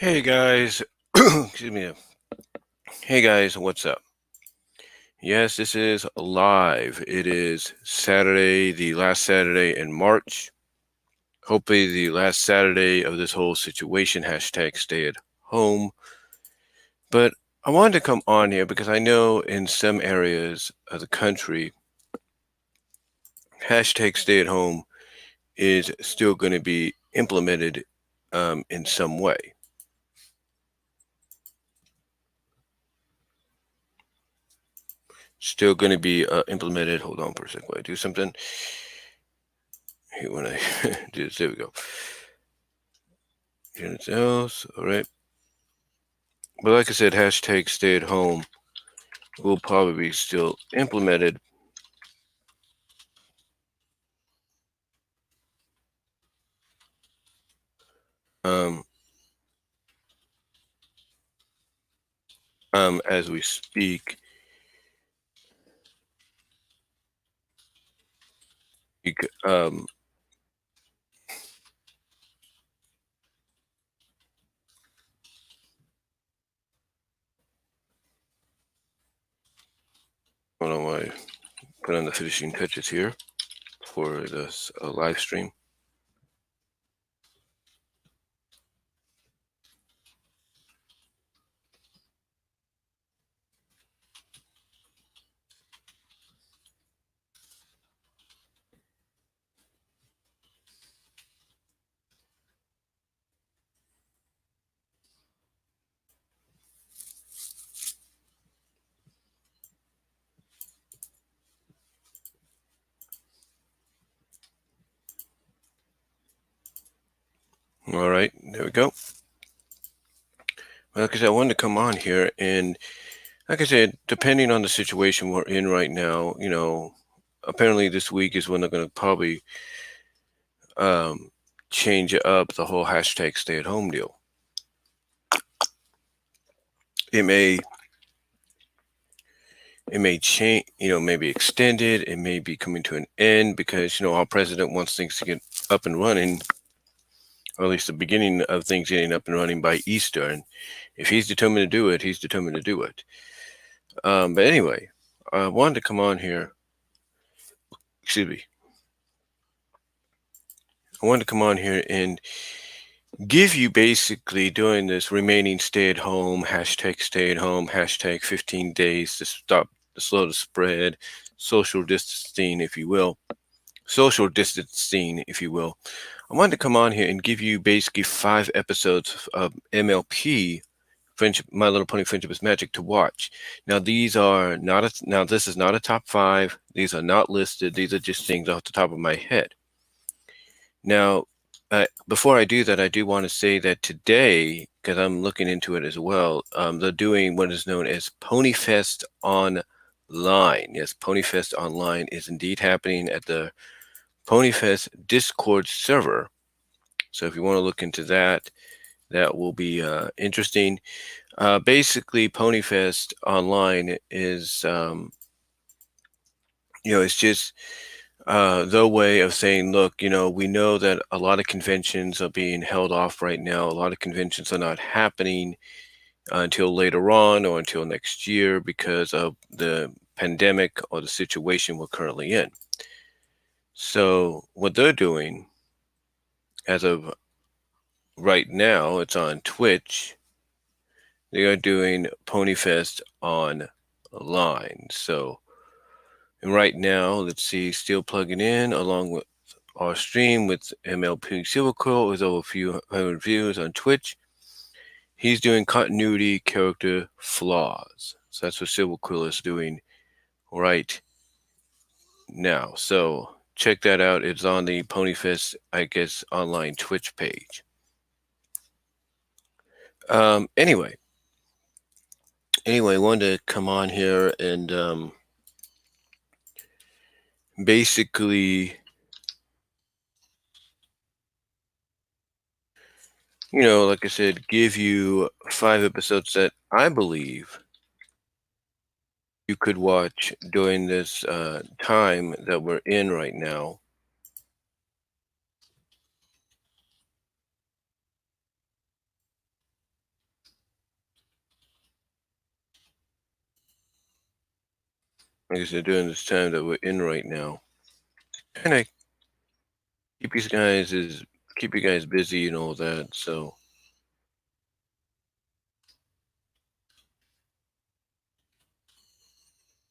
Hey guys, excuse me. Hey guys, what's up? Yes, this is live. It is Saturday, the last Saturday in March. Hopefully, the last Saturday of this whole situation. Hashtag stay at home. But I wanted to come on here because I know in some areas of the country, hashtag stay at home is still going to be implemented in some way. Still going to be implemented. Hold on for a second. While I do something. Here when I do this, there we go. Anything else? All right. But like I said, hashtag stay at home will probably be still implemented. Um, as we speak. Um, hold on, while I put on the finishing touches here for this live stream. All right, there we go. Well, like I said, I wanted to come on here and, like I said, depending on the situation we're in right now, apparently this week is when they're going to probably change up the whole hashtag stay at home deal. It may change, maybe extended. It may be coming to an end because, our president wants things to get up and running, or at least the beginning of things getting up and running by Easter. And if he's determined to do it, he's determined to do it. But anyway, I wanted to come on here. Excuse me. I wanted to come on here and give you basically during this remaining stay at home, hashtag stay at home, hashtag 15 days to slow the spread, social distancing, if you will. Social distancing, if you will. I wanted to come on here and give you basically 5 episodes of MLP, Friendship, My Little Pony Friendship is Magic, to watch. Now these are not now this is not a top 5. These are not listed. These are just things off the top of my head. Now, before I do that, I do want to say that today, because I'm looking into it as well, they're doing what is known as Ponyfest Online. Yes, Ponyfest Online is indeed happening at the Ponyfest Discord server. So if you want to look into that, that will be interesting. Basically, Ponyfest Online is, it's just the way of saying, look, we know that a lot of conventions are being held off right now. A lot of conventions are not happening until later on or until next year because of the pandemic or the situation we're currently in. So what they're doing as of right now, it's on Twitch. They are doing Ponyfest online. So, and right now, let's see, still plugging in along with our stream with MLP Silver Quill with over a few hundred views on Twitch. He's doing continuity character flaws. So that's what Silver Quill is doing right now. So check that out. It's on the Ponyfest, I guess, online Twitch page. Anyway, I wanted to come on here and basically, like I said, give you 5 episodes that I believe you could watch during this time that we're in right now. like I said, during this time that we're in right now, kind of keep you guys is keep you guys busy and all that. So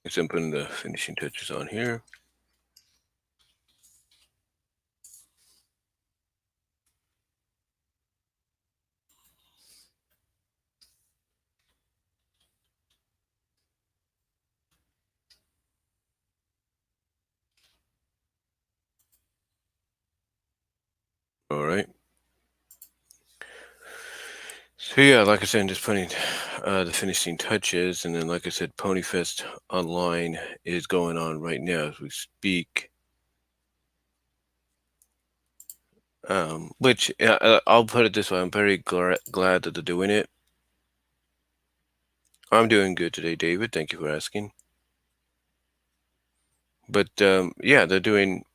I guess I'm putting the finishing touches on here. All right. So yeah, like I said, I'm just putting the finishing touches, and then like I said, Ponyfest Online is going on right now as we speak. Which I'll put it this way: I'm very glad that they're doing it. I'm doing good today, David. Thank you for asking. But yeah, they're doing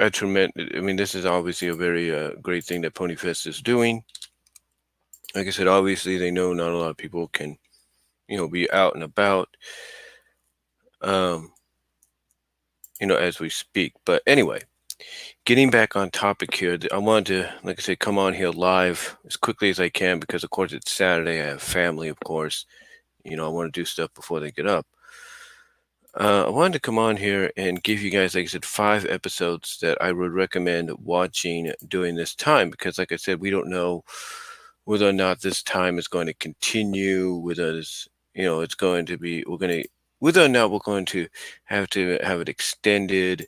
a tremendous. I mean, this is obviously a very great thing that Ponyfest is doing. Like I said, obviously they know not a lot of people can, be out and about, um, as we speak. But anyway, getting back on topic here, I wanted to, like I said, come on here live as quickly as I can because, of course, it's Saturday. I have family, of course. I want to do stuff before they get up. I wanted to come on here and give you guys, like I said, 5 episodes that I would recommend watching during this time because, like I said, we don't know whether or not this time is going to continue, whether it's going to be, whether or not we're going to have it extended,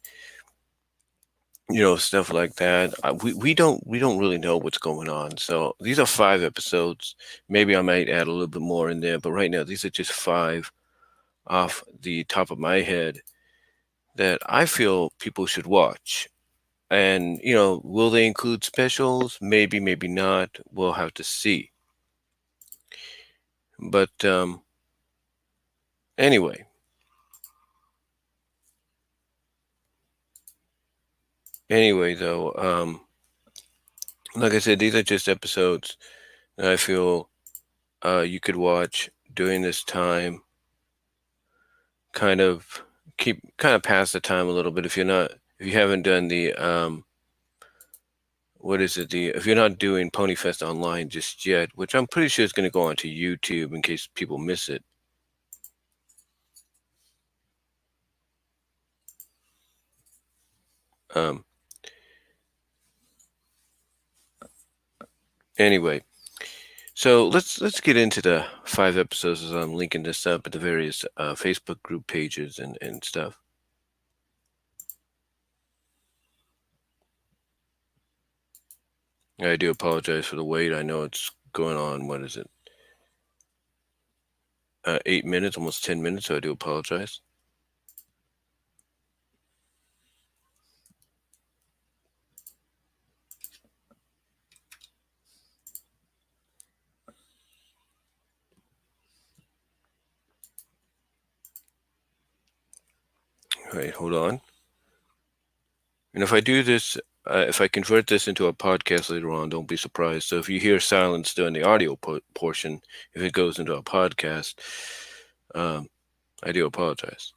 stuff like that. We don't really know what's going on. So these are 5 episodes. Maybe I might add a little bit more in there, but right now these are just 5 off the top of my head that I feel people should watch. And, will they include specials? Maybe, maybe not. We'll have to see. But anyway, though, like I said, these are just episodes that I feel you could watch during this time. Kind of pass the time a little bit if you haven't done the what is it? If you're not doing Ponyfest Online just yet, which I'm pretty sure is going to go onto YouTube in case people miss it. Um, anyway, so let's get into the 5 episodes as I'm linking this up at the various Facebook group pages and stuff. I do apologize for the wait. I know it's going on. What is it? 8 minutes, almost 10 minutes. So I do apologize. All right, hold on. And if I do this, if I convert this into a podcast later on, don't be surprised. So if you hear silence during the audio portion, if it goes into a podcast, I do apologize.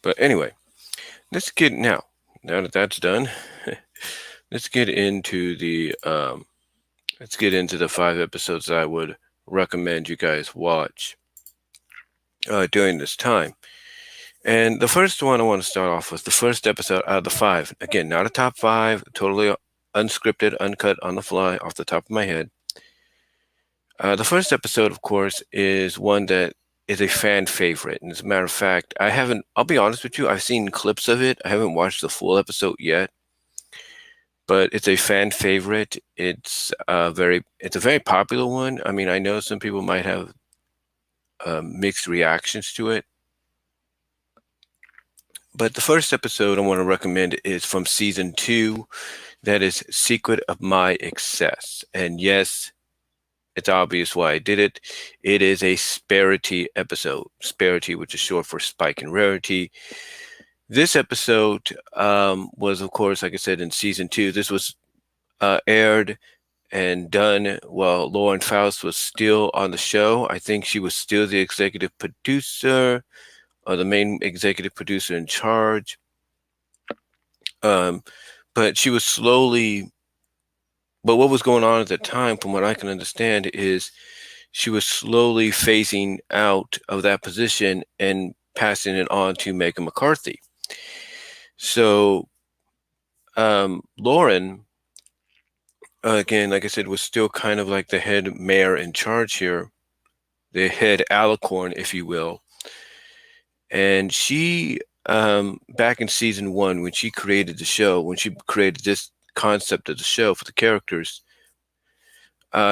But anyway, let's get now that that's done. let's get into the 5 episodes that I would recommend you guys watch during this time. And the first one I want to start off with, the first episode out of the 5. Again, not a top 5, totally unscripted, uncut, on the fly, off the top of my head. The first episode, of course, is one that is a fan favorite. And as a matter of fact, I'll be honest with you, I've seen clips of it. I haven't watched the full episode yet. But it's a fan favorite. It's a very popular one. I mean, I know some people might have mixed reactions to it. But the first episode I want to recommend is from season 2. That is Secret of My Excess. And yes, it's obvious why I did it. It is a Sparity episode. Sparity, which is short for Spike and Rarity. This episode was, of course, like I said, in season 2. This was aired and done while Lauren Faust was still on the show. I think she was still the executive producer or the main executive producer in charge. Um, but she was slowly, but what was going on at the time, from what I can understand, is she was slowly phasing out of that position and passing it on to Megan McCarthy. So Lauren, again, like I said, was still kind of like the head mayor in charge here, the head alicorn, if you will. And she, back in season one, when she created the show, when she created this concept of the show for the characters,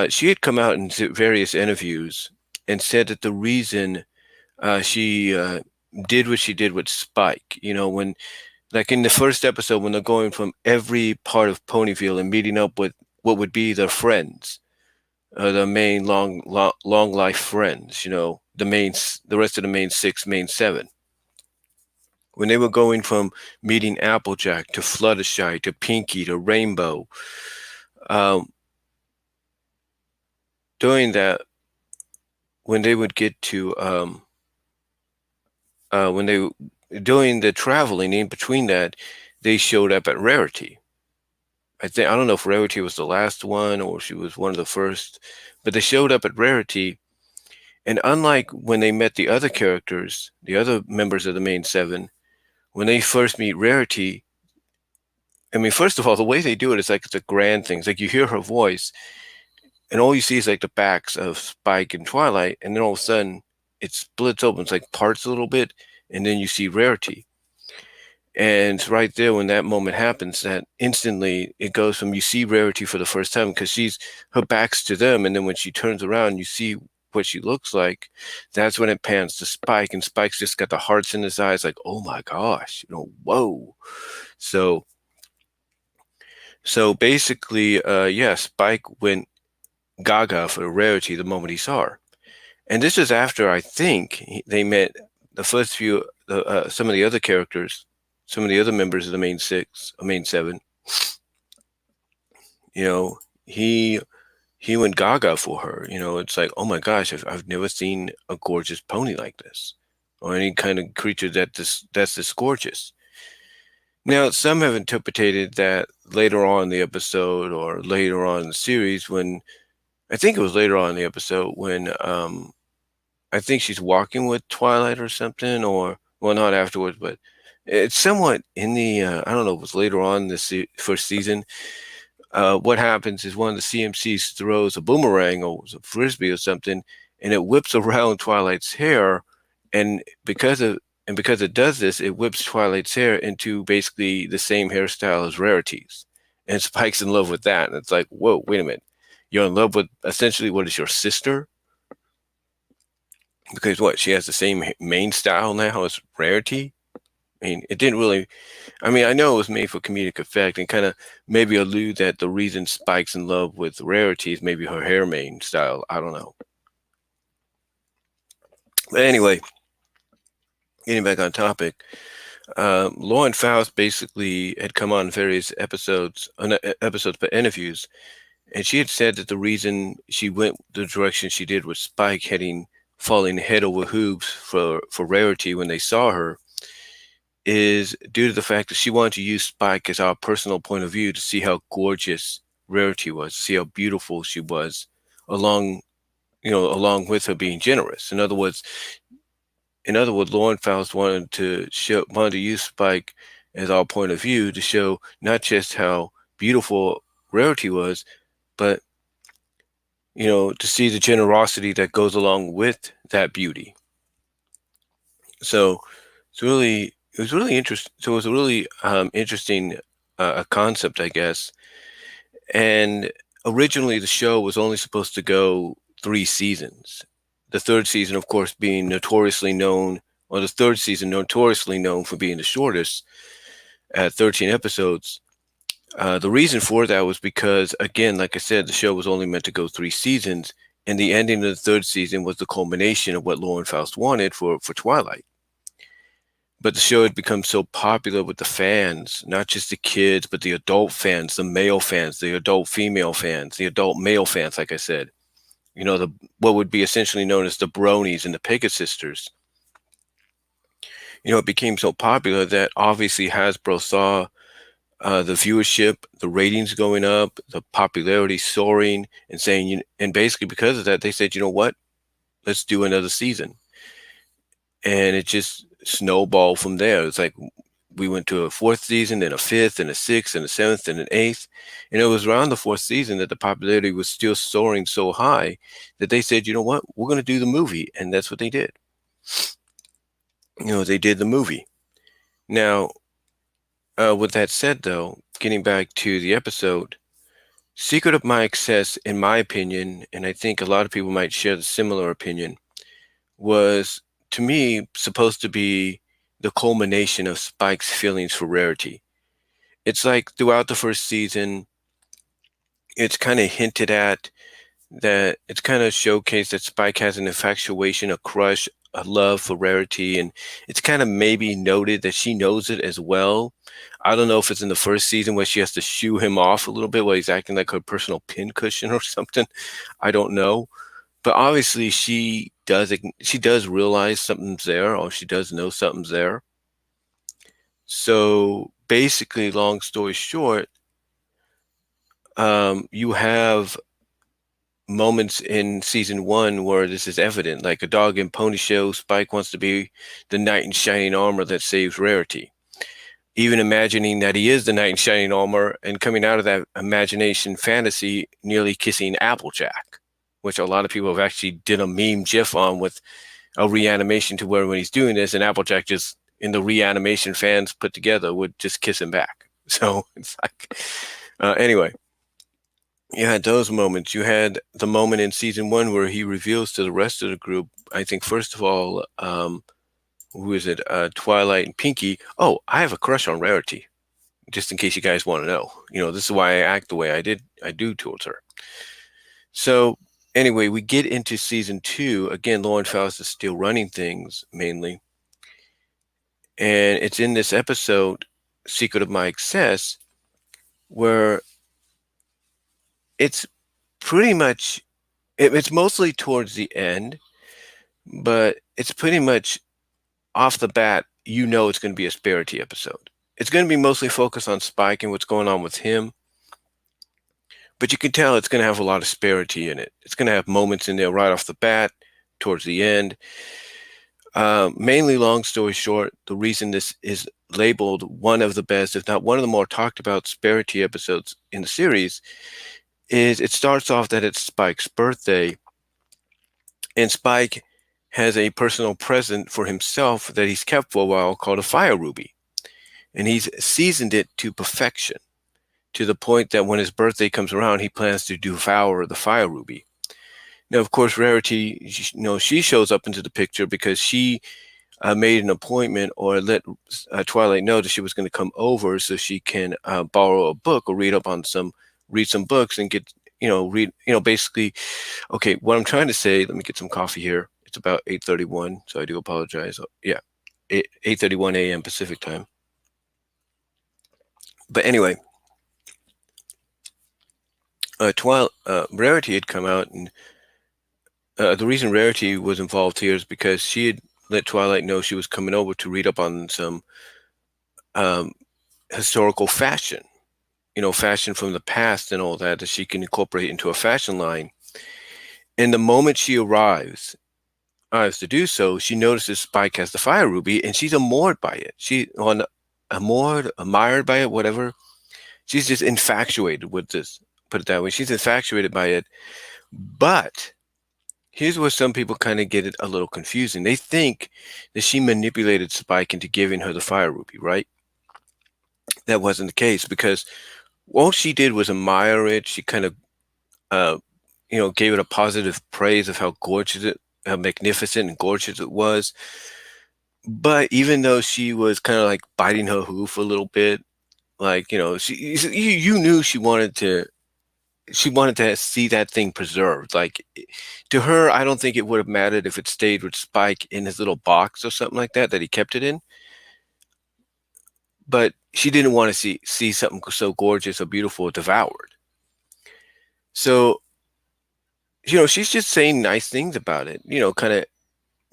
she had come out in various interviews and said that the reason she did what she did with Spike, when, like in the first episode, when they're going from every part of Ponyville and meeting up with what would be their friends, the main long life friends, the rest of the main six, main seven. When they were going from meeting Applejack to Fluttershy to Pinky to Rainbow, um, doing that, when they would get to when they doing the traveling in between that, they showed up at Rarity. I don't know if Rarity was the last one or she was one of the first, but they showed up at Rarity. And unlike when they met the other characters, the other members of the main seven, when they first meet Rarity, I mean, first of all, the way they do it is like it's a grand thing. It's like you hear her voice, and all you see is like the backs of Spike and Twilight, and then all of a sudden it splits open. It's like parts a little bit, and then you see Rarity. And right there, when that moment happens, that instantly it goes from you see Rarity for the first time because her back's to them, and then when she turns around, you see what she looks like. That's when it pans to Spike, and Spike's just got the hearts in his eyes, like, oh my gosh, whoa. So basically, yeah, Spike went gaga for Rarity the moment he saw her. And this is after, I think, they met the first few, some of the other characters, some of the other members of the main six, main seven. He went gaga for her. It's like, oh my gosh, I've never seen a gorgeous pony like this, or any kind of creature that's this gorgeous. Now, some have interpreted that later on in the episode or later on in the series, when I think it was later on in the episode when I think she's walking with Twilight or something, or well, not afterwards, but it's somewhat in the I don't know, it was later on this first season. What happens is one of the CMCs throws a boomerang or a frisbee or something, and it whips around Twilight's hair, and because it does this, it whips Twilight's hair into basically the same hairstyle as Rarity's, and Spike's in love with that. And it's like, whoa, wait a minute, you're in love with essentially what is your sister? Because what, she has the same mane style now as Rarity? I mean, it didn't really. I mean, I know it was made for comedic effect and kind of maybe allude that the reason Spike's in love with Rarity is maybe her hair mane style. I don't know. But anyway, getting back on topic, Lauren Faust basically had come on various episodes for interviews, and she had said that the reason she went the direction she did with Spike falling head over hooves for Rarity when they saw her is due to the fact that she wanted to use Spike as our personal point of view to see how gorgeous Rarity was, to see how beautiful she was, along with her being generous. In other words, Lauren Faust wanted to use Spike as our point of view to show not just how beautiful Rarity was, but to see the generosity that goes along with that beauty. So it was really interesting. So it was a really interesting concept, I guess. And originally, the show was only supposed to go 3 seasons. The third season, of course, being notoriously known, or the third season notoriously known for being the shortest at 13 episodes. The reason for that was because, again, like I said, the show was only meant to go 3 seasons, and the ending of the third season was the culmination of what Lauren Faust wanted for Twilight. But the show had become so popular with the fans, not just the kids, but the adult fans, the male fans, the adult female fans, the adult male fans, like I said. The what would be essentially known as the bronies and the Piggott sisters. It became so popular that obviously Hasbro saw the viewership, the ratings going up, the popularity soaring, and saying, and basically because of that, they said, you know what, let's do another season, and it just snowballed from there. It's like we went to a fourth season, then a fifth, and a sixth, and a seventh, and an eighth, and it was around the fourth season that the popularity was still soaring so high that they said, you know what, we're going to do the movie, and that's what they did. They did the movie. Now, with that said, though, getting back to the episode, Secret of My Success, in my opinion, and I think a lot of people might share the similar opinion, was to me supposed to be the culmination of Spike's feelings for Rarity. It's like throughout the first season, it's kind of hinted at that it's kind of showcased that Spike has an infatuation, a crush, a love for Rarity, and it's kind of maybe noted that she knows it as well. I don't know if it's in the first season where she has to shoo him off a little bit while he's acting like her personal pincushion or something. I don't know. But obviously she does realize something's there, or she does know something's there. So basically, long story short, you have moments in season one where this is evident, like a dog and pony show. Spike wants to be the knight in shining armor that saves Rarity. Even imagining that he is the knight in shining armor and coming out of that imagination fantasy, nearly kissing Applejack, which a lot of people have actually did a meme gif on with a reanimation to where when he's doing this and Applejack just in the reanimation fans put together would just kiss him back. So it's like, anyway, you had those moments. You had the moment in season one where he reveals to the rest of the group, I think, first of all, who is it? Twilight and Pinky. Oh, I have a crush on Rarity, just in case you guys want to know. This is why I act the way I do towards her. So, anyway, we get into season two. Again, Lauren Faust is still running things mainly. And it's in this episode, Secret of My Success, where it's pretty much it's mostly towards the end, but it's pretty much off the bat, it's going to be a Sparity episode. It's going to be mostly focused on Spike and what's going on with him, but you can tell it's going to have a lot of Sparity in it. It's going to have moments in there right off the bat, towards the end. Mainly, long story short, the reason this is labeled one of the best, if not one of the more talked about Sparity episodes in the series, is it starts off that it's Spike's birthday, and Spike has a personal present for himself that he's kept for a while called a fire ruby. And he's seasoned it to perfection, to the point that when his birthday comes around, he plans to devour the fire ruby. Now, of course, Rarity, she shows up into the picture because she made an appointment or let Twilight know that she was going to come over so she can borrow a book or read some books and get, basically, okay, what I'm trying to say, let me get some coffee here. It's about 8:31, so I do apologize. Yeah, 8:31 a.m. Pacific time. But anyway, Rarity had come out, and the reason Rarity was involved here is because she had let Twilight know she was coming over to read up on some historical fashion, fashion from the past and all that she can incorporate into a fashion line. And the moment she arrives to do so, she notices Spike has the fire ruby, and she's amored by it. Admired by it, whatever. She's just infatuated with this. Put it that way. She's infatuated by it. But here's where some people kind of get it a little confusing. They think that she manipulated Spike into giving her the fire ruby, right? That wasn't the case, because all she did was admire it. She kind of, gave it a positive praise of how gorgeous how magnificent and gorgeous it was. But even though she was kind of like biting her hoof a little bit, like, you knew she wanted to see that thing preserved. Like, to her, I don't think it would have mattered if it stayed with Spike in his little box or something like that he kept it in. but she didn't want to see something so gorgeous or beautiful devoured. So, she's just saying nice things about it, kind of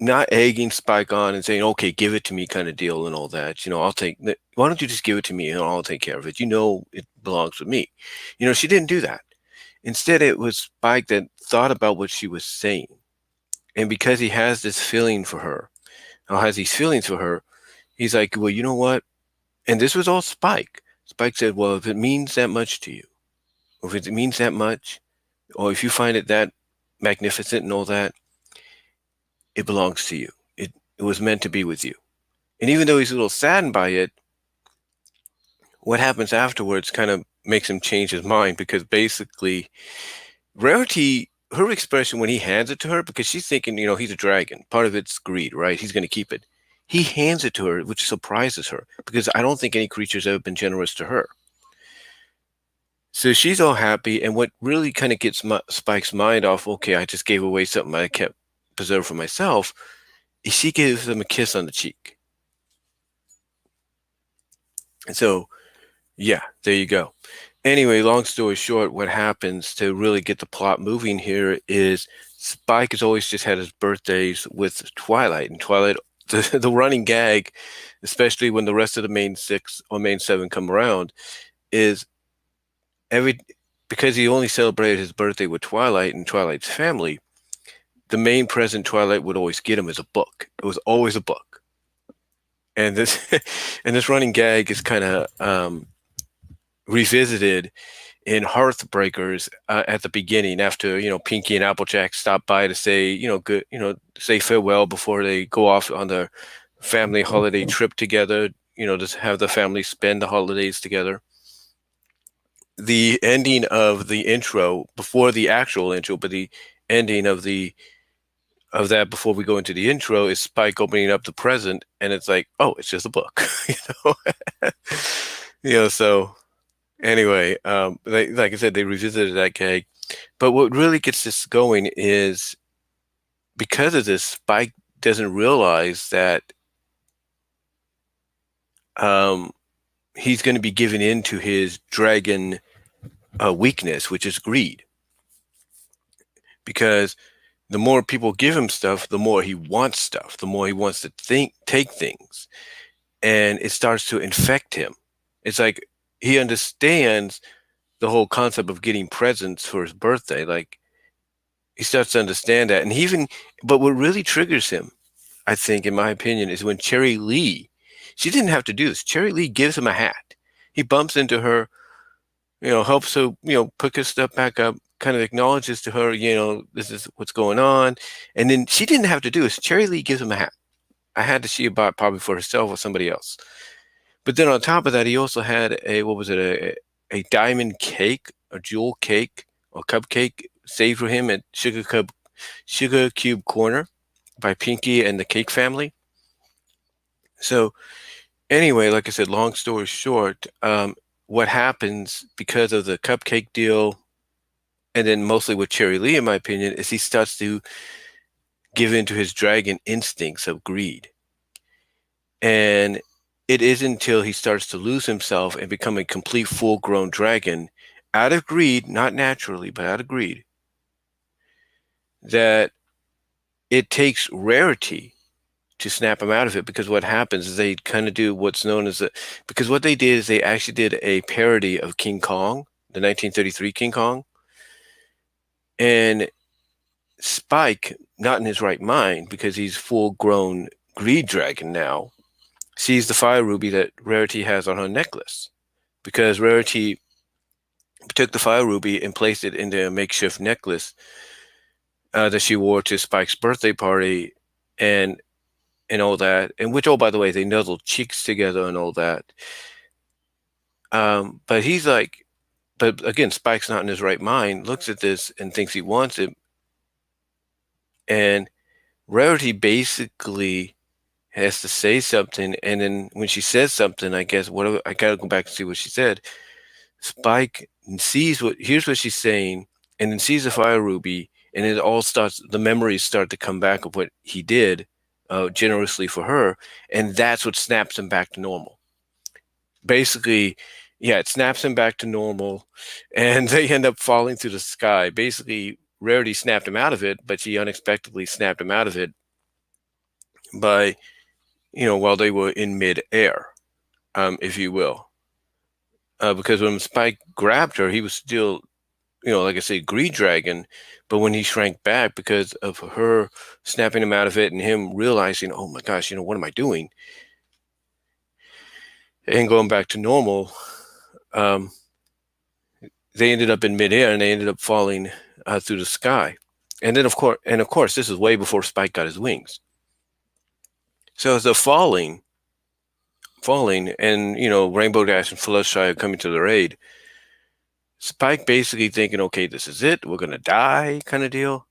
not egging Spike on and saying, okay, give it to me kind of deal and all that. Why don't you just give it to me and I'll take care of it? It belongs with me. She didn't do that. Instead, it was Spike that thought about what she was saying. And because he has this feeling for her, or has these feelings for her, he's like, well, you know what? And this was all Spike. Spike said, well, if it means that much to you, or if it means that much, or if you find it that magnificent and all that, it belongs to you. It was meant to be with you. And even though he's a little saddened by it, what happens afterwards kind of makes him change his mind because basically, Rarity, her expression when he hands it to her, because she's thinking, he's a dragon. Part of it's greed, right? He's going to keep it. He hands it to her, which surprises her because I don't think any creature's ever been generous to her. So she's all happy. And what really kind of gets Spike's mind off, okay, I just gave away something I kept preserved for myself, is she gives him a kiss on the cheek. And so, yeah, there you go. Anyway, long story short, what happens to really get the plot moving here is Spike has always just had his birthdays with Twilight. And Twilight, the running gag, especially when the rest of the main six or main seven come around, is because he only celebrated his birthday with Twilight and Twilight's family, the main present Twilight would always get him is a book. It was always a book. And this and this running gag is kind of revisited in Hearthbreakers at the beginning, after Pinky and Applejack stop by to say good say farewell before they go off on their family holiday trip together. To have the family spend the holidays together. The ending of the intro, before the actual intro, but the ending of that before we go into the intro, is Spike opening up the present, and it's like, oh, it's just a book, So anyway, like I said, they revisited that gag. But what really gets this going is because of this, Spike doesn't realize that he's going to be giving in to his dragon weakness, which is greed. Because the more people give him stuff, the more he wants stuff, the more he wants to take things. And it starts to infect him. It's like he understands the whole concept of getting presents for his birthday. Like, he starts to understand that. But what really triggers him, I think, in my opinion, is when Cherry Lee, she didn't have to do this. Cherry Lee gives him a hat. He bumps into her, helps her, pick her stuff back up, kind of acknowledges to her, this is what's going on. And then she didn't have to do this. Cherry Lee gives him a hat. A hat that she had bought probably for herself or somebody else. But then on top of that, he also had a diamond cake, a jewel cake, or cupcake saved for him at Sugar Cube Corner by Pinky and the Cake Family. So anyway, like I said, long story short, what happens because of the cupcake deal, and then mostly with Cherry Lee, in my opinion, is he starts to give in to his dragon instincts of greed. And it isn't until he starts to lose himself and become a complete full-grown dragon, out of greed, not naturally, but out of greed, that it takes Rarity to snap him out of it. Because what happens is they kind of do what's known as because what they did is they actually did a parody of King Kong, the 1933 King Kong. And Spike, not in his right mind, because he's full-grown greed dragon now, sees the fire ruby that Rarity has on her necklace, because Rarity took the fire ruby and placed it into a makeshift necklace that she wore to Spike's birthday party, and all that. And which, oh, by the way, they nuzzled cheeks together and all that. But he's like, but again, Spike's not in his right mind, looks at this and thinks he wants it. And Rarity basically has to say something, and then when she says something, I guess I gotta go back and see what she said. Spike hears what she's saying, and then sees the fire ruby, and the memories start to come back of what he did generously for her, and that's what snaps him back to normal. basically, yeah, it snaps him back to normal, and they end up falling through the sky. Basically, Rarity snapped him out of it, but she unexpectedly snapped him out of it by, while they were in midair, if you will. Because when Spike grabbed her, he was still, like I say, Greed Dragon. But when he shrank back because of her snapping him out of it and him realizing, oh my gosh, what am I doing? And going back to normal, um, they ended up in midair and they ended up falling through the sky. And then, of course, this is way before Spike got his wings. So as they're falling, and Rainbow Dash and Fluttershy are coming to their aid. Spike basically thinking, okay, this is it. We're gonna die, kind of deal.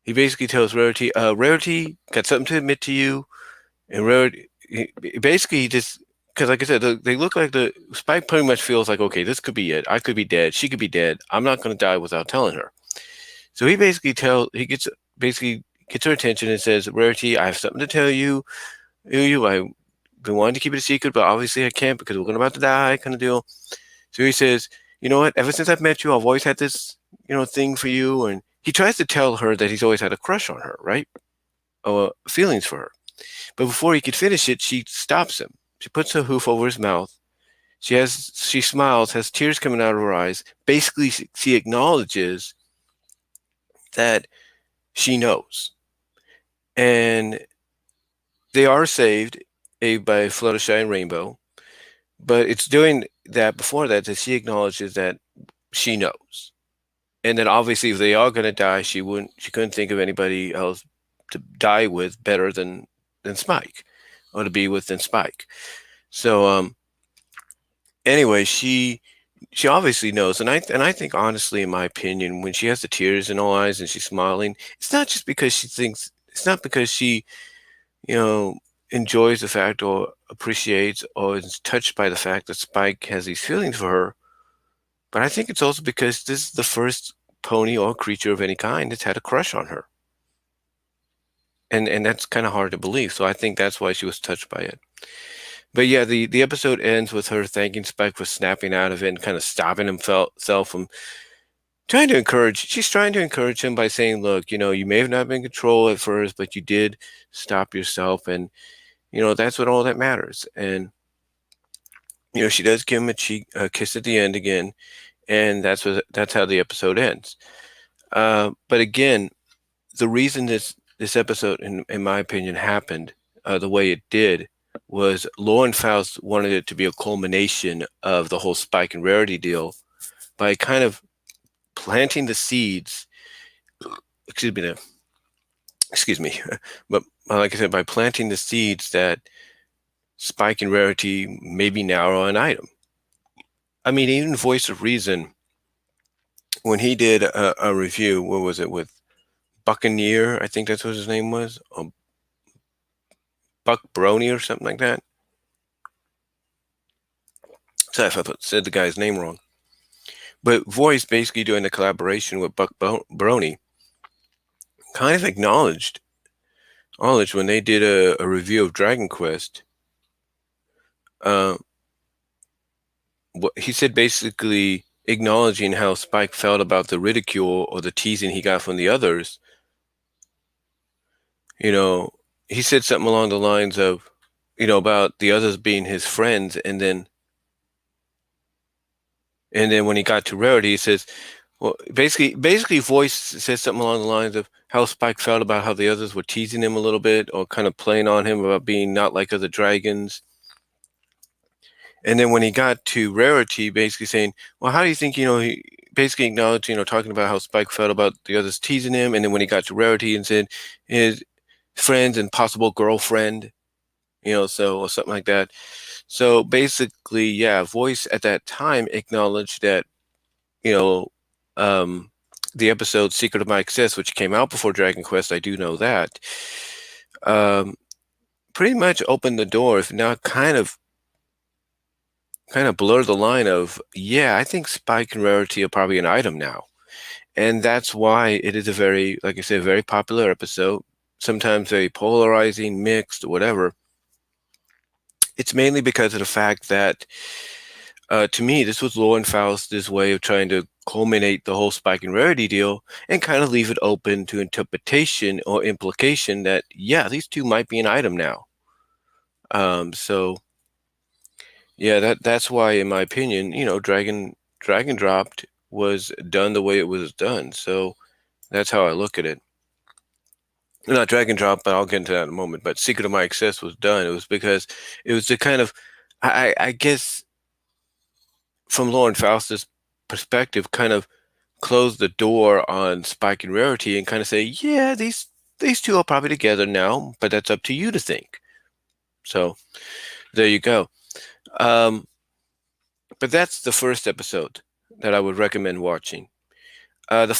He basically tells Rarity, Rarity, got something to admit to you. And Rarity, basically, he just, because like I said, they look like Spike pretty much feels like, okay, this could be it. I could be dead. She could be dead. I'm not going to die without telling her. So he gets her attention and says, Rarity, I have something to tell you. I've been wanting to keep it a secret, but obviously I can't because we're about to die, kind of deal. So he says, you know what? Ever since I've met you, I've always had this, thing for you. And he tries to tell her that he's always had a crush on her, right? Feelings for her. But before he could finish it, she stops him. She puts her hoof over his mouth. She smiles, has tears coming out of her eyes. Basically, she acknowledges that she knows. And they are saved by Fluttershy and Rainbow. But it's doing that before that she acknowledges that she knows. And then obviously if they are going to die, she couldn't think of anybody else to die with better than Spike, or to be with than Spike. So anyway, she obviously knows, and I think honestly, in my opinion, when she has the tears in her eyes and she's smiling, it's not just because it's not because she, enjoys the fact or appreciates or is touched by the fact that Spike has these feelings for her, but I think it's also because this is the first pony or creature of any kind that's had a crush on her. And that's kind of hard to believe. So I think that's why she was touched by it. But yeah, the episode ends with her thanking Spike for snapping out of it and kind of stopping himself from she's trying to encourage him by saying, look, you may have not been in control at first, but you did stop yourself. And, that's what all that matters. And, she does give him a kiss at the end again. And that's how the episode ends. But again, the reason this episode, in my opinion, happened the way it did was Lauren Faust wanted it to be a culmination of the whole Spike and Rarity deal by kind of planting the seeds. Excuse me, but like I said, by planting the seeds that Spike and Rarity maybe now are an item. I mean, even Voice of Reason, when he did a review, what was it, with Buccaneer, I think that's what his name was, or Buck Brony or something like that. Sorry if I said the guy's name wrong. But Voice, basically doing the collaboration with Buck Brony, kind of acknowledged when they did a review of Dragon Quest. He said, basically acknowledging how Spike felt about the ridicule or the teasing he got from the others. He said something along the lines of, about the others being his friends, and then when he got to Rarity, he says, well, basically, Voice says something along the lines of how Spike felt about how the others were teasing him a little bit or kind of playing on him about being not like other dragons. And then when he got to Rarity, basically saying, well, how do you think, he basically acknowledged, talking about how Spike felt about the others teasing him. And then when he got to Rarity and said his friends and possible girlfriend, or something like that. So basically, yeah, Voice at that time acknowledged that, the episode Secret of My Success, which came out before Dragon Quest, I do know that, pretty much opened the door, if not kind of blur the line of, yeah, I think Spike and Rarity are probably an item now. And that's why it is a very, like I said, very popular episode, sometimes very polarizing, mixed, whatever. It's mainly because of the fact that, to me, this was Lauren Faust's way of trying to culminate the whole Spike and Rarity deal and kind of leave it open to interpretation or implication that, yeah, these two might be an item now. So yeah, that's why, in my opinion, Dragon Dropped was done the way it was done. So that's how I look at it. Not Dragon Drop, but I'll get into that in a moment. But Secret of My Excess was done. It was because it was the kind of, I guess, from Lauren Faust's perspective, kind of close the door on Spike and Rarity and kind of say, yeah, these two are probably together now, but that's up to you to think. So there you go. Um, but that's the first episode that I would recommend watching. The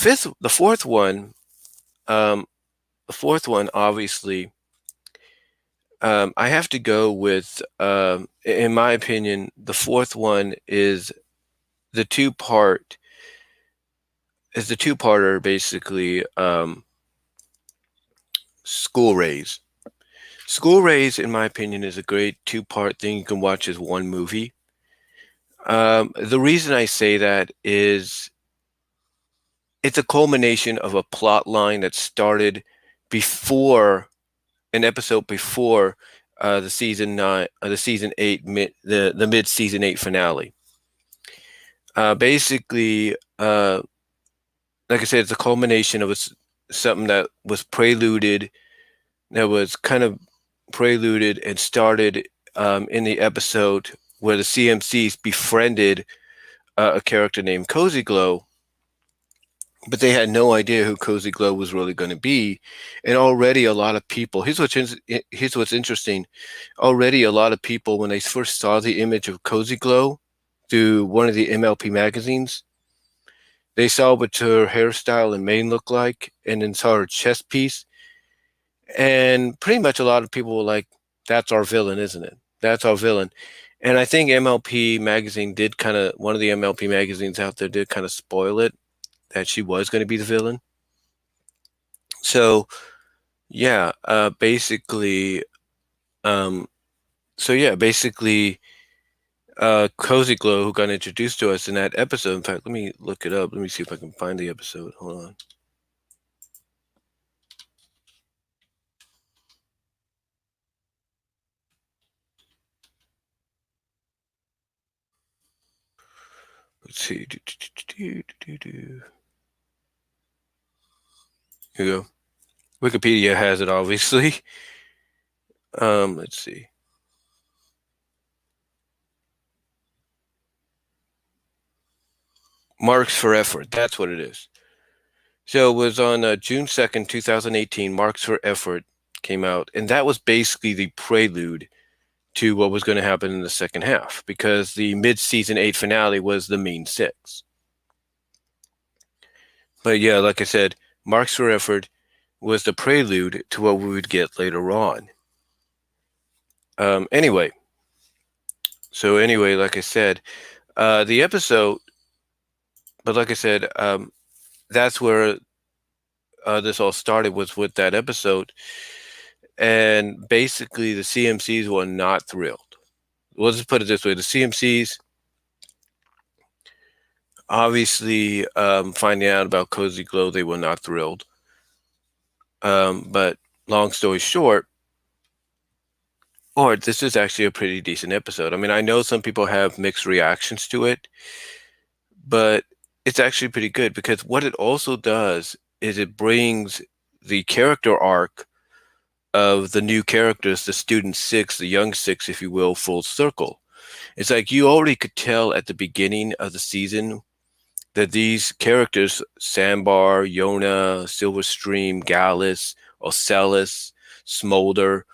fourth one, um, obviously, I have to go with, in my opinion, the fourth one the two part is the two-parter, basically. School Raise. School Raise, in my opinion, is a great two-part thing you can watch as one movie. The reason I say that is it's a culmination of a plot line that started before an episode before the season 8 the mid season 8 finale. Basically, like I said, it's a culmination of something that was preluded, that was kind of preluded and started in the episode where the CMCs befriended a character named Cozy Glow, but they had no idea who Cozy Glow was really going to be. And already a lot of people, here's what's interesting. Already a lot of people, when they first saw the image of Cozy Glow through one of the MLP magazines, they saw what her hairstyle and mane looked like, and then saw her chest piece. And pretty much a lot of people were like, that's our villain, isn't it? That's our villain. And I think MLP magazine did kind of, one of the MLP magazines out there did kind of spoil it, that she was going to be the villain. So yeah, basically, um, basically, Cozy Glow, who got introduced to us in that episode. In fact, let me look it up. Let me see if I can find the episode. Hold on. Let's see. Here you go. Wikipedia has it, obviously. Let's see. Marks for Effort. That's what it is. So it was on June 2nd, 2018. Marks for Effort came out, and that was basically the prelude to what was going to happen in the second half, because the mid-season 8 finale was the Mean Six. But yeah, like I said, Marks for Effort was the prelude to what we would get later on. Anyway, like I said, the episode, but like I said, that's where this all started, was with that episode. And basically, the CMCs were not thrilled. Let's just put it this way: the CMCs, obviously, finding out about Cozy Glow, they were not thrilled. But long story short, or this is actually a pretty decent episode. I mean, I know some people have mixed reactions to it, but it's actually pretty good, because what it also does is it brings the character arc of the new characters, the student six, the young six, if you will, full circle. It's like you already could tell at the beginning of the season that these characters, Sandbar, Yona, Silverstream, Gallus, Ocellus, Smolder,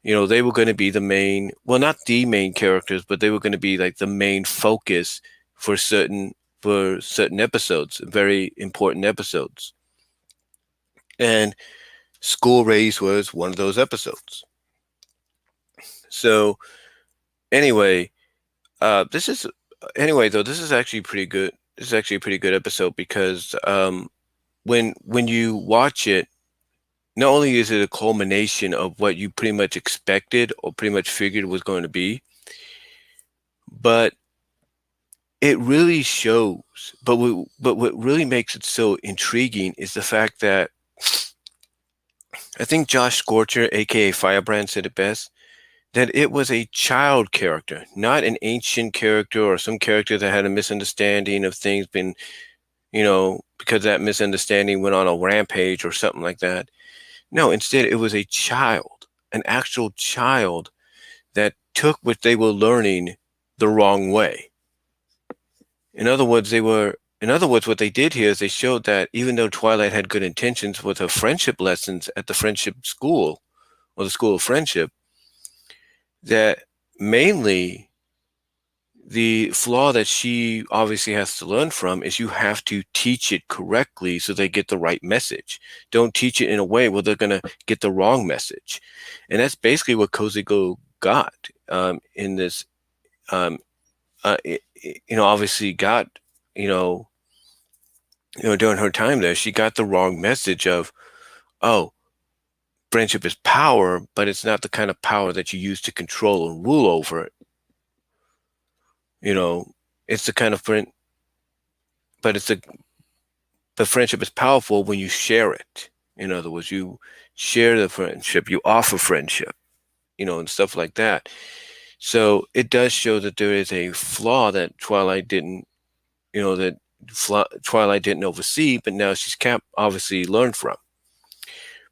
they were going to be the main, well, not the main characters, but they were going to be like the main focus for certain episodes, very important episodes. And School Race was one of those episodes. So anyway, this is this is actually pretty good. This is actually a pretty good episode, because when you watch it, not only is it a culmination of what you pretty much expected or pretty much figured was going to be, But it really shows. But what really makes it so intriguing is the fact that I think Josh Scorcher, aka Firebrand, said it best that it was a child character, not an ancient character or some character that had a misunderstanding of things, been, because that misunderstanding went on a rampage or something like that. No, instead, it was a child, an actual child that took what they were learning the wrong way. In other words, what they did here is they showed that even though Twilight had good intentions with her friendship lessons at the friendship school or the school of friendship, that mainly the flaw that she obviously has to learn from is you have to teach it correctly so they get the right message. Don't teach it in a way where they're going to get the wrong message. And that's basically what Cozy Glow got in this. Um, Obviously got, you know, during her time there, she got the wrong message of, oh, friendship is power, but it's not the kind of power that you use to control and rule over it. You know, it's the kind of friend, but it's a the friendship is powerful when you share it. In other words, you share the friendship, you offer friendship, and stuff like that. So it does show that there is a flaw that Twilight didn't, Twilight didn't oversee, but now she's obviously learned from.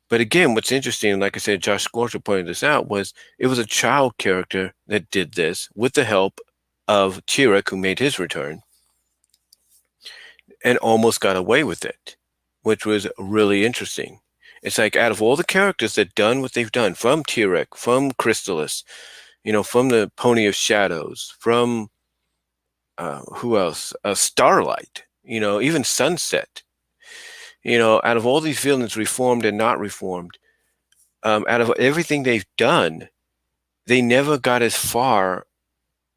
But again, what's interesting, like I said, Josh Scorcher pointed this out, was it was a child character that did this with the help of Tirek, who made his return, and almost got away with it, which was really interesting. It's like out of all the characters that done what they've done, from Tirek, from Chrysalis, from the Pony of Shadows, from who else? Starlight, even Sunset. Out of all these villains, reformed and not reformed, out of everything they've done, they never got as far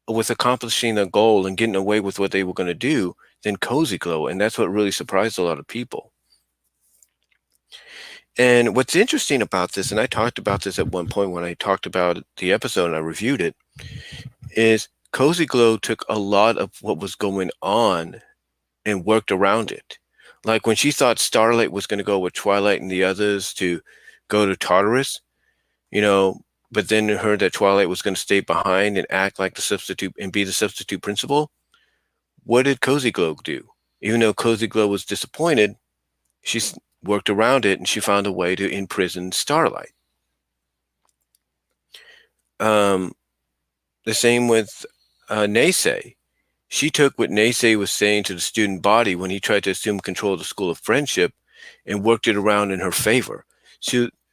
with accomplishing a goal and getting away with what they were going to do than Cozy Glow, and that's what really surprised a lot of people. And what's interesting about this, and I talked about this at one point when I talked about the episode and I reviewed it, is Cozy Glow took a lot of what was going on and worked around it. Like when she thought Starlight was going to go with Twilight and the others to go to Tartarus, but then heard that Twilight was going to stay behind and act like the substitute and be the substitute principal. What did Cozy Glow do? Even though Cozy Glow was disappointed, she worked around it and she found a way to imprison Starlight. The same with Naysay. She took what Naysay was saying to the student body when he tried to assume control of the School of Friendship and worked it around in her favor.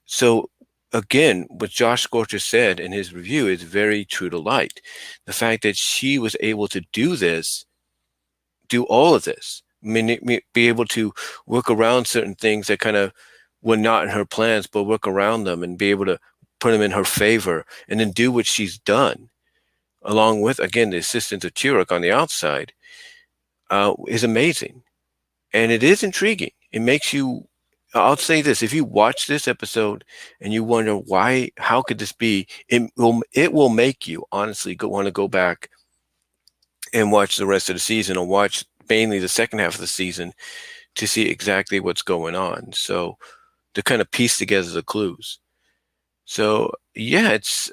So again, what Josh Scorcher said in his review is very true to light. The fact that she was able to do all of this, be able to work around certain things that kind of were not in her plans, but work around them and be able to put them in her favor and then do what she's done, along with, again, the assistance of Tirek on the outside, is amazing. And it is intriguing. It makes you, I'll say this, if you watch this episode and you wonder how could this be, it will make you honestly want to go back and watch the rest of the season, or watch mainly the second half of the season to see exactly what's going on. So to kind of piece together the clues. So yeah, it's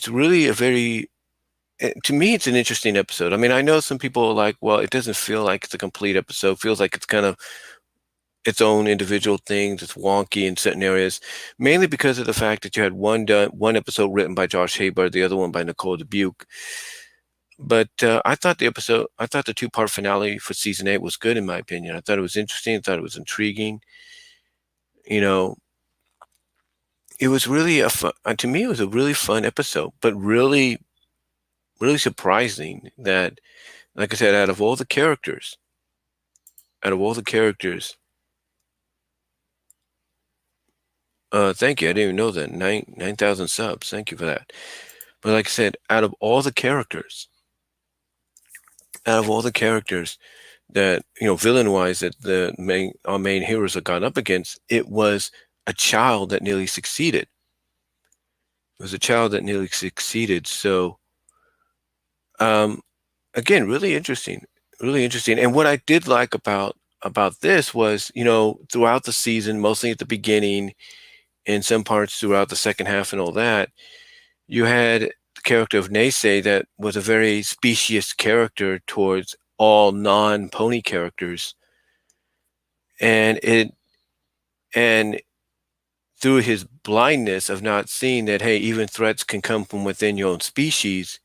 really a very, to me, it's an interesting episode. I mean, I know some people are like, well, it doesn't feel like it's a complete episode. It feels like it's kind of its own individual things. It's wonky in certain areas, mainly because of the fact that you had one episode written by Josh Haber, the other one by Nicole Dubuque. But I thought the two-part finale for season 8 was good, in my opinion. I thought it was interesting. I thought it was intriguing. You know, it was really to me, it was a really fun episode, but really, really surprising that, like I said, out of all the characters, thank you. I didn't even know that. 9,000 subs. Thank you for that. But like I said, out of all the characters that, villain wise, that our main heroes have gone up against, it was a child that nearly succeeded. It was a child that nearly succeeded. So Um, Again, really interesting. And what I did like about this was, throughout the season, mostly at the beginning, in some parts throughout the second half and all that, you had the character of Naysay that was a very specious character towards all non-pony characters, and it and through his blindness of not seeing that, hey, even threats can come from within your own species,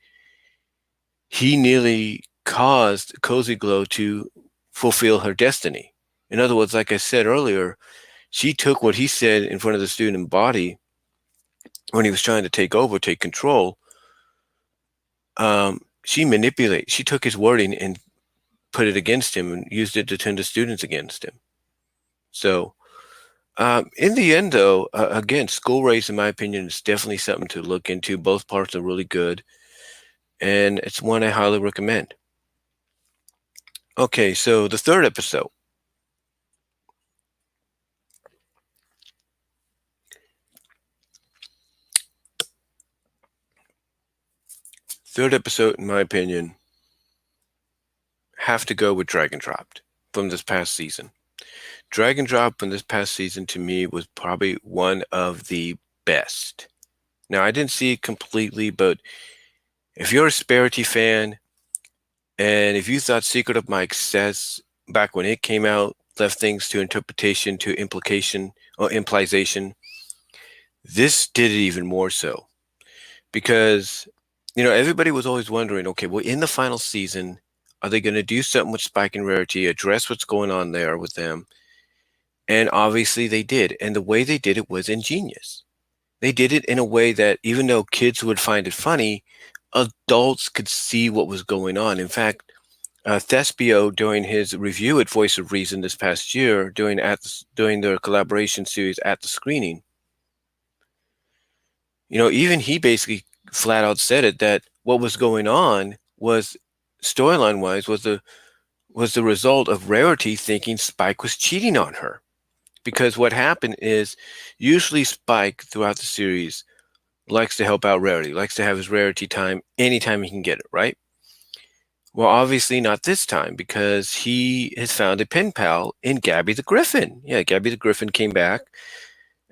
he nearly caused Cozy Glow to fulfill her destiny. In other words, like I said earlier, she took what he said in front of the student body when he was trying to take control. She took his wording and put it against him and used it to turn the students against him. So, in the end, though, again, School Race, in my opinion, is definitely something to look into. Both parts are really good, and it's one I highly recommend. Okay, so the third episode. Third episode, in my opinion, have to go with Dragon Dropped from this past season. Dragon Drop from this past season to me was probably one of the best. Now, I didn't see it completely, but if you're a Sparity fan, and if you thought Secret of My Success back when it came out left things to interpretation, to implication, or implication, this did it even more so. Because, everybody was always wondering, okay, well, in the final season, are they going to do something with Spike and Rarity, address what's going on there with them? And obviously they did. And the way they did it was ingenious. They did it in a way that even though kids would find it funny, adults could see what was going on. In fact, Thespio, during his review at Voice of Reason this past year, during their collaboration series At the Screening, even he basically flat out said it, that what was going on was, storyline wise, was the result of Rarity thinking Spike was cheating on her. Because what happened is, usually Spike throughout the series likes to help out Rarity, likes to have his Rarity time anytime he can get it, right? Well, obviously not this time, because he has found a pen pal in Gabby the Griffin. Yeah, Gabby the Griffin came back,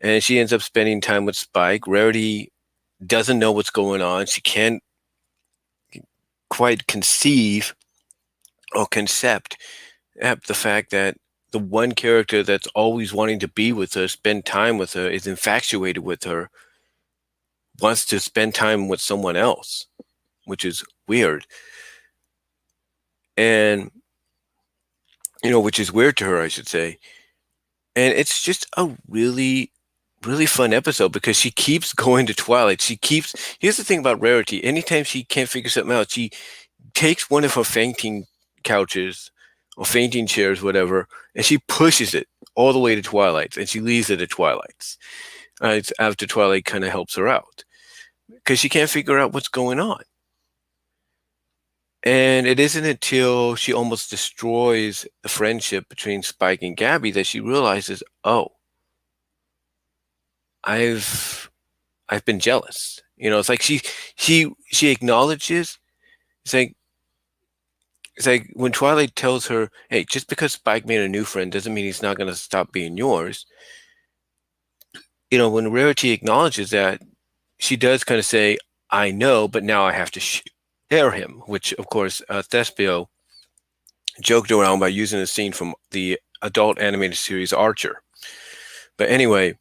and she ends up spending time with Spike. Rarity doesn't know what's going on. She can't quite conceive or concept the fact that the one character that's always wanting to be with her, spend time with her, is infatuated with her, wants to spend time with someone else, which is weird. And, which is weird to her, I should say. And it's just a really, really fun episode because she keeps going to Twilight. Here's the thing about Rarity. Anytime she can't figure something out, she takes one of her fainting couches or fainting chairs, whatever, and she pushes it all the way to Twilight's, and she leaves it at Twilight's. It's after Twilight kind of helps her out because she can't figure out what's going on. And it isn't until she almost destroys the friendship between Spike and Gabby that she realizes, oh, I've been jealous. It's like she acknowledges. It's like when Twilight tells her, "Hey, just because Spike made a new friend doesn't mean he's not going to stop being yours." When Rarity acknowledges that, she does kind of say, "I know, but now I have to share him," which, of course, Thespio joked around by using a scene from the adult animated series Archer. But anyway,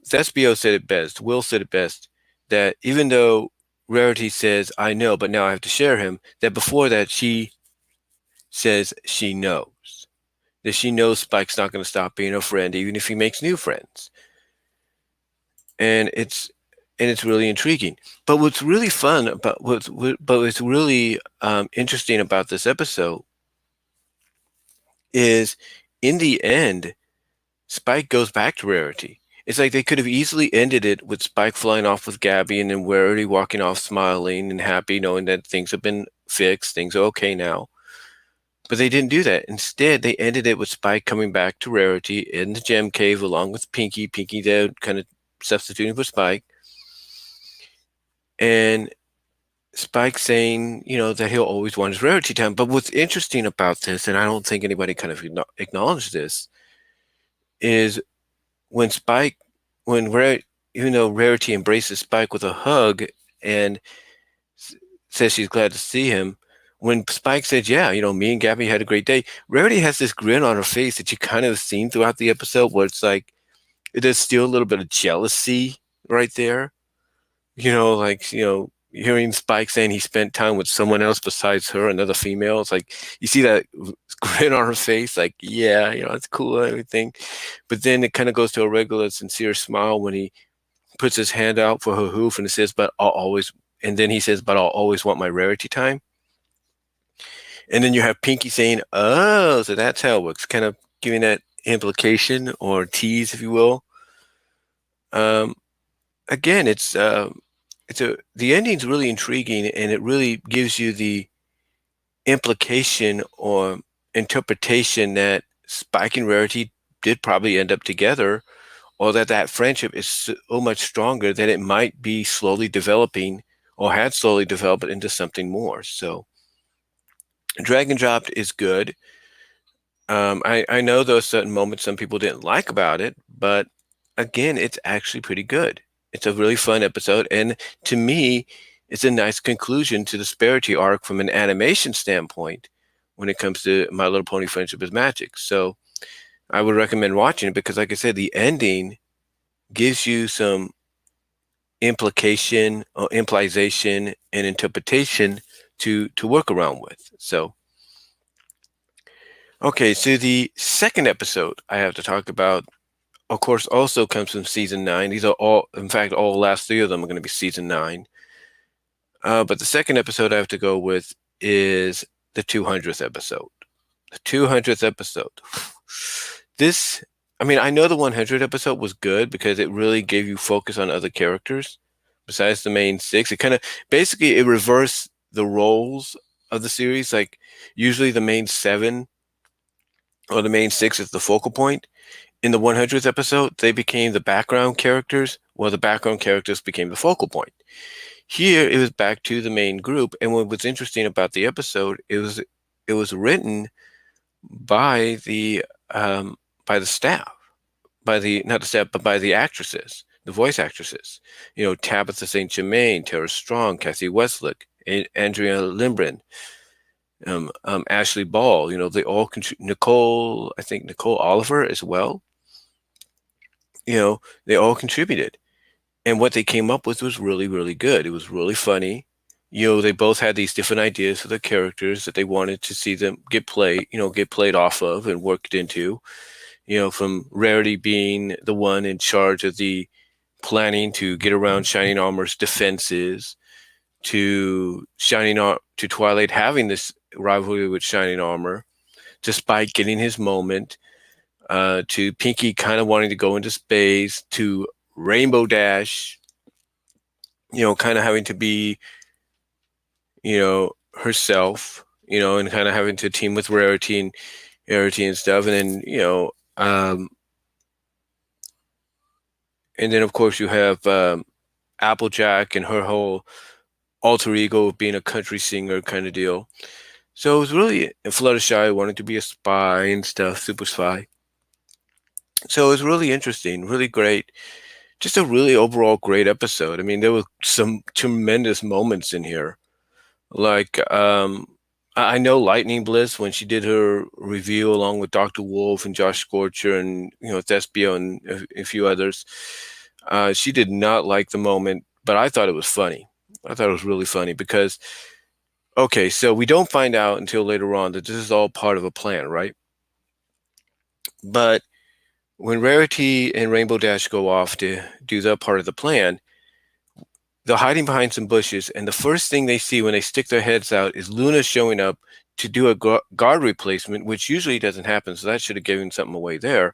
Thespio said it best. Will said it best, that even though Rarity says, "I know, but now I have to share him," that before that she says she knows. That she knows Spike's not going to stop being a friend, even if he makes new friends. And it's really intriguing. But what's really fun about what's really interesting about this episode is, in the end, Spike goes back to Rarity. It's like they could have easily ended it with Spike flying off with Gabby and then Rarity walking off smiling and happy, knowing that things have been fixed, things are okay now. But they didn't do that. Instead, they ended it with Spike coming back to Rarity in the gem cave along with Pinky. Pinky there kind of substituting for Spike. And Spike saying, that he'll always want his Rarity time. But what's interesting about this, and I don't think anybody kind of acknowledged this, is when Spike, when Rare, even though Rarity embraces Spike with a hug and says she's glad to see him, when Spike said, "Yeah, me and Gabby had a great day," Rarity has this grin on her face that you kind of seen throughout the episode, where it's like there's still a little bit of jealousy right there. Hearing Spike saying he spent time with someone else besides her, another female. It's like you see that grin on her face, like, yeah, it's cool and everything. But then it kind of goes to a regular, sincere smile when he puts his hand out for her hoof and it says, "But I'll always," and then he says, "But I'll always want my Rarity time." And then you have Pinky saying, "Oh, so that's how it works," kind of giving that implication or tease, if you will. Um, Again, the ending's really intriguing, and it really gives you the implication or interpretation that Spike and Rarity did probably end up together, or that friendship is so much stronger that it might be slowly developing or had slowly developed into something more. So Dragon Dropped is good. I know there are certain moments some people didn't like about it, but again, it's actually pretty good. It's a really fun episode, and to me, it's a nice conclusion to the Sparity arc from an animation standpoint when it comes to My Little Pony Friendship is Magic. So I would recommend watching it because, like I said, the ending gives you some implication or implication and interpretation to work around with. So okay, so the second episode I have to talk about, of course, also comes from season 9. These are all, in fact, all last three of them are going to be season 9. But the second episode I have to go with is the 200th episode. The 200th episode. This, I mean, I know the 100th episode was good because it really gave you focus on other characters besides the main six. It kind of basically it reversed the roles of the series. Like usually the main seven or the main six is the focal point. In the 100th episode, they became the background characters, while the background characters became the focal point. Here, it was back to the main group, and what was interesting about the episode, it was written by the staff, by the not the staff, but by the actresses, the voice actresses. Tabitha St. Germain, Tara Strong, Kathy Westlick, Andrea Lindgren, Ashley Ball. They all Nicole, I think Nicole Oliver as well. They all contributed. And what they came up with was really, really good. It was really funny. They both had these different ideas for the characters that they wanted to see them get played off of and worked into. From Rarity being the one in charge of the planning to get around Shining Armor's defenses, to Twilight having this rivalry with Shining Armor, to Spike getting his moment, to Pinky kind of wanting to go into space, to Rainbow Dash, kind of having to be, herself, and kind of having to team with Rarity and stuff. And then, and then of course you have Applejack and her whole alter ego of being a country singer kind of deal. So it was really Fluttershy wanted to be a spy and stuff, super spy. So it was really interesting, really great. Just a really overall great episode. I mean, there were some tremendous moments in here. Like, I know Lightning Bliss when she did her review along with Dr. Wolf and Josh Scorcher and Thespio and a few others. She did not like the moment, but I thought it was funny. I thought it was really funny because, okay, so we don't find out until later on that this is all part of a plan, right? But when Rarity and Rainbow Dash go off to do their part of the plan, they're hiding behind some bushes, and the first thing they see when they stick their heads out is Luna showing up to do a guard replacement, which usually doesn't happen, so that should have given something away there.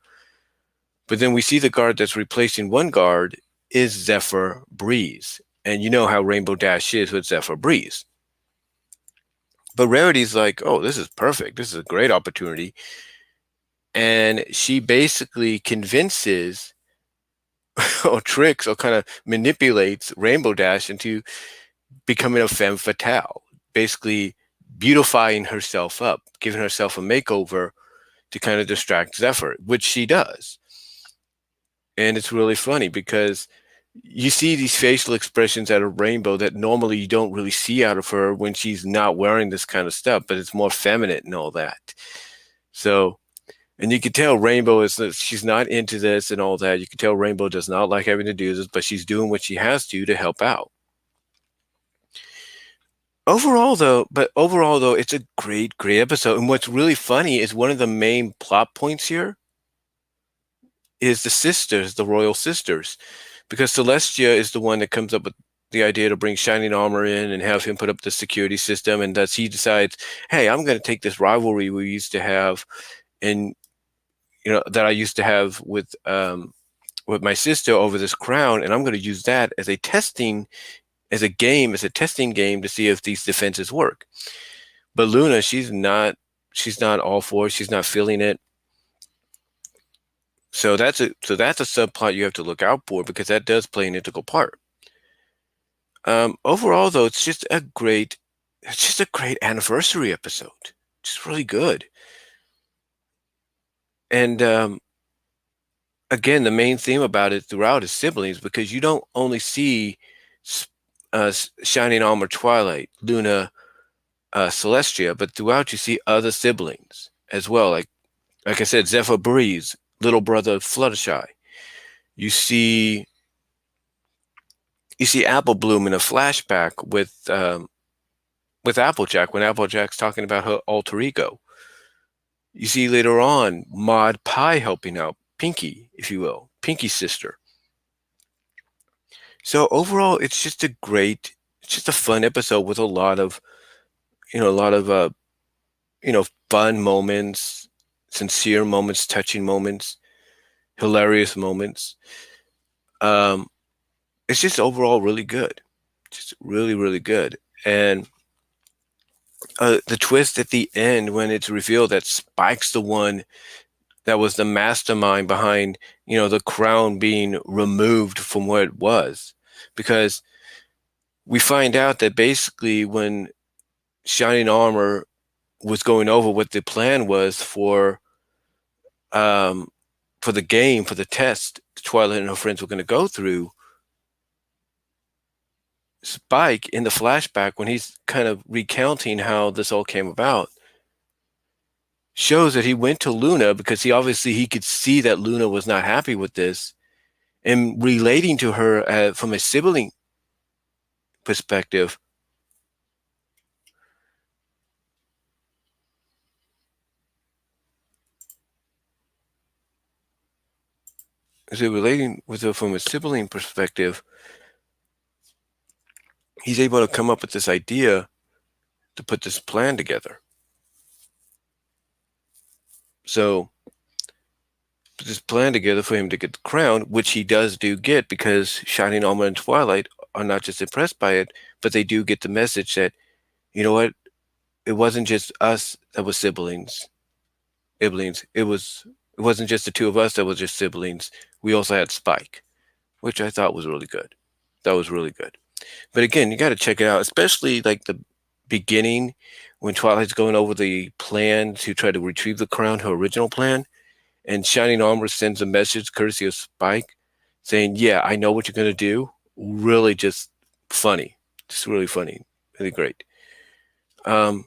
But then we see the guard that's replacing one guard is Zephyr Breeze, and you know how Rainbow Dash is with Zephyr Breeze. But Rarity's like, oh, this is perfect. This is a great opportunity. And she basically convinces or tricks or kind of manipulates Rainbow Dash into becoming a femme fatale, basically beautifying herself up, giving herself a makeover to kind of distract Zephyr, which she does. And it's really funny because you see these facial expressions out of Rainbow that normally you don't really see out of her when she's not wearing this kind of stuff, but it's more feminine and all that. So, and you can tell Rainbow is she's not into this and all that. You can tell Rainbow does not like having to do this, but she's doing what she has to help out. Overall though, it's a great episode. And what's really funny is one of the main plot points here is the sisters, the royal sisters, because Celestia is the one that comes up with the idea to bring Shining Armor in and have him put up the security system, and thus he decides, hey, I'm going to take this rivalry we used to have, and that I used to have with my sister over this crown, and I'm going to use that as a testing game to see if these defenses work. But Luna, she's not all for it. She's not feeling it. So that's a subplot you have to look out for, because that does play an integral part. Overall, though, it's just a great anniversary episode. Just really good. And again, the main theme about it throughout is siblings, because you don't only see Shining Armor, Twilight, Luna, Celestia, but throughout you see other siblings as well. Like I said, Zephyr Breeze, little brother Fluttershy. You see Apple Bloom in a flashback with Applejack, when Applejack's talking about her alter ego. You see later on Maud Pie helping out Pinkie, if you will, Pinkie's sister. So overall, it's just a fun episode with a lot of fun moments, sincere moments, touching moments, hilarious moments. It's just overall really good, just really, really good. And the twist at the end, when it's revealed that Spike's the one that was the mastermind behind, the crown being removed from where it was, because we find out that basically when Shining Armor was going over what the plan was for the game, for the test Twilight and her friends were going to go through, Spike, in the flashback, when he's kind of recounting how this all came about, shows that he went to Luna because he could see that Luna was not happy with this, and relating to her from a sibling perspective. So relating with her from a sibling perspective, he's able to come up with this idea to put this plan together. So put this plan together for him to get the crown, which he does get, because Shining Armor and Twilight are not just impressed by it, but they do get the message that, you know what, it wasn't just us that was siblings. It wasn't just the two of us that was just siblings. We also had Spike, which I thought was really good. That was really good. But again, you got to check it out, especially like the beginning when Twilight's going over the plan to try to retrieve the crown, her original plan, and Shining Armor sends a message courtesy of Spike saying, yeah, I know what you're going to do. Really just funny. Just really funny. Really great. And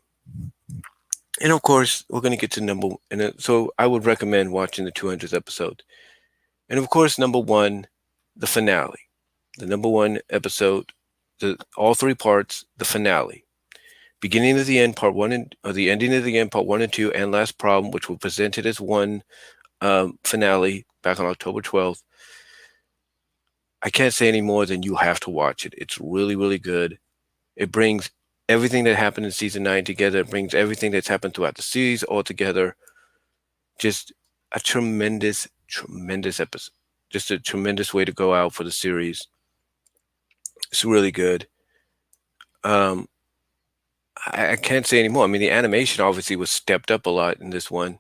of course, we're going to get to so I would recommend watching the 200th episode. And of course, number one, the finale. The number one episode, all three parts, the finale. Beginning of the end, part one, or the ending of the end, part 1 and 2, and Last Problem, which were presented as one finale back on October 12th. I can't say any more than you have to watch it. It's really, really good. It brings everything that happened in season 9 together. It brings everything that's happened throughout the series all together. Just a tremendous episode. Just a tremendous way to go out for the series. It's really good. I can't say anymore. I mean, the animation obviously was stepped up a lot in this one.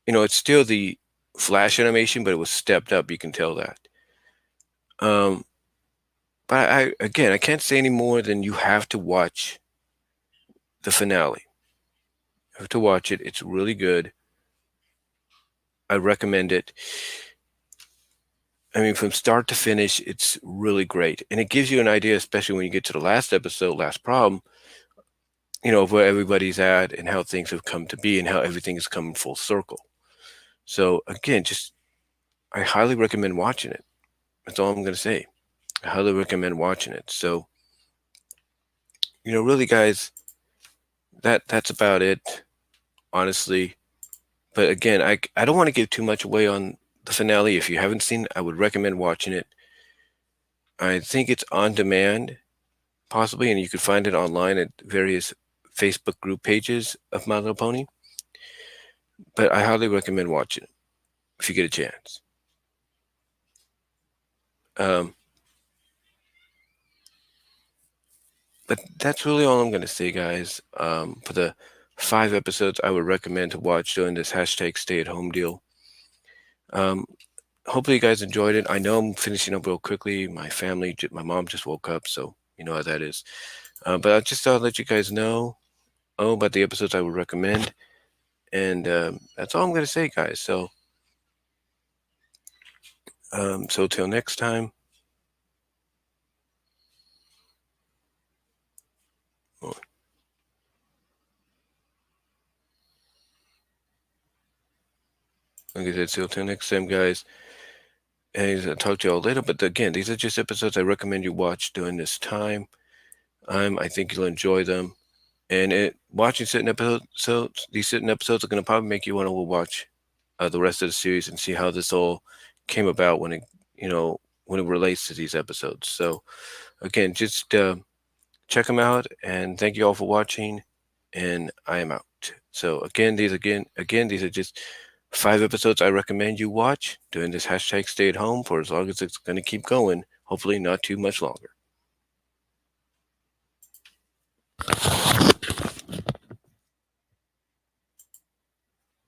It's still the Flash animation, but it was stepped up. You can tell that. But I again, I can't say any more than you have to watch the finale. You have to watch it. It's really good. I recommend it. I mean, from start to finish, it's really great. And it gives you an idea, especially when you get to the last episode, last problem, of where everybody's at and how things have come to be and how everything is coming full circle. So again, just I highly recommend watching it. That's all I'm going to say. I highly recommend watching it. So, really, guys, that's about it, honestly. But again, I don't want to give too much away on the finale. If you haven't seen it, I would recommend watching it. I think it's on demand, possibly, and you could find it online at various Facebook group pages of My Little Pony. But I highly recommend watching it if you get a chance. Um, but that's really all I'm going to say, guys. For the 5 episodes I would recommend to watch during this hashtag stay at home deal. Um, Hopefully you guys enjoyed it. I know I'm finishing up real quickly. My mom just woke up, so you know how that is. But I just thought I'd let you guys know about the episodes I would recommend. And that's all I'm going to say, guys. So till next time. Well, like I said, so till next time, guys. And I'll talk to y'all later. But again, these are just episodes I recommend you watch during this time. I think you'll enjoy them. And watching certain episodes, these certain episodes are going to probably make you want to watch the rest of the series and see how this all came about when it relates to these episodes. So again, just check them out, and thank you all for watching. And I am out. So again, these are just 5 episodes I recommend you watch during this hashtag stay at home for as long as it's going to keep going. Hopefully, not too much longer.